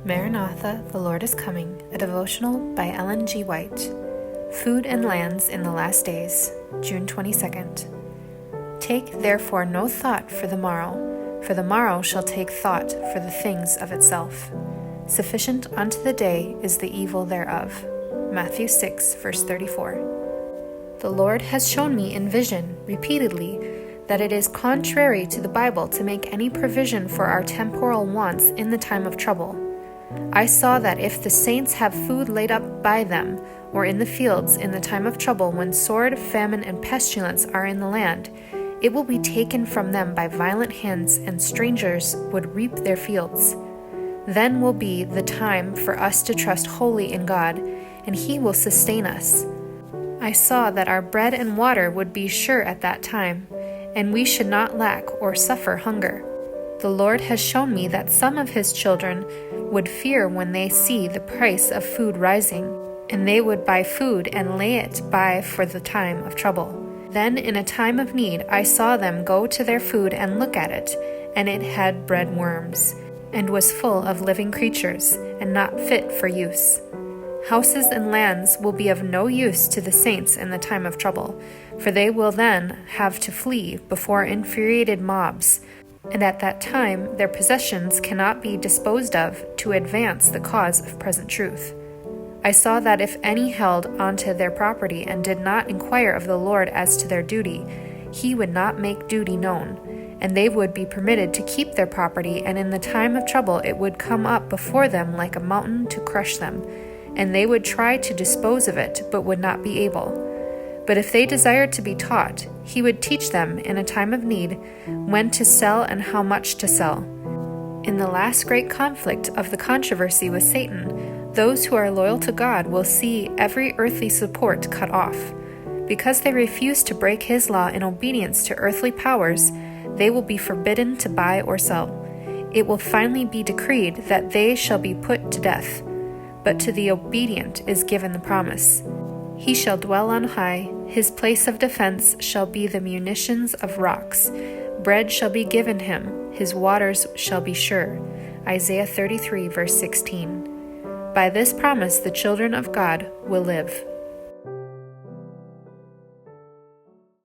Maranatha, the Lord is Coming, a devotional by Ellen G. White. Food and Lands in the Last Days, June 22nd. Take therefore no thought for the morrow shall take thought for the things of itself. Sufficient unto the day is the evil thereof. Matthew 6, verse 34. The Lord has shown me in vision, repeatedly, that it is contrary to the Bible to make any provision for our temporal wants in the time of trouble. I saw that if the saints have food laid up by them, or in the fields in the time of trouble when sword, famine, and pestilence are in the land, it will be taken from them by violent hands, and strangers would reap their fields. Then will be the time for us to trust wholly in God, and He will sustain us. I saw that our bread and water would be sure at that time, and we should not lack or suffer hunger. The Lord has shown me that some of His children would fear when they see the price of food rising, and they would buy food and lay it by for the time of trouble. Then in a time of need I saw them go to their food and look at it, and it had bred worms, and was full of living creatures, and not fit for use. Houses and lands will be of no use to the saints in the time of trouble, for they will then have to flee before infuriated mobs, and at that time their possessions cannot be disposed of to advance the cause of present truth. I saw that if any held onto their property and did not inquire of the Lord as to their duty, He would not make duty known, and they would be permitted to keep their property, and in the time of trouble it would come up before them like a mountain to crush them, and they would try to dispose of it, but would not be able. But if they desired to be taught, He would teach them in a time of need when to sell and how much to sell. In the last great conflict of the controversy with Satan, those who are loyal to God will see every earthly support cut off. Because they refuse to break His law in obedience to earthly powers, they will be forbidden to buy or sell. It will finally be decreed that they shall be put to death. But to the obedient is given the promise. He shall dwell on high, His place of defense shall be the munitions of rocks. Bread shall be given Him, His waters shall be sure. Isaiah 33, verse 16. By this promise the children of God will live.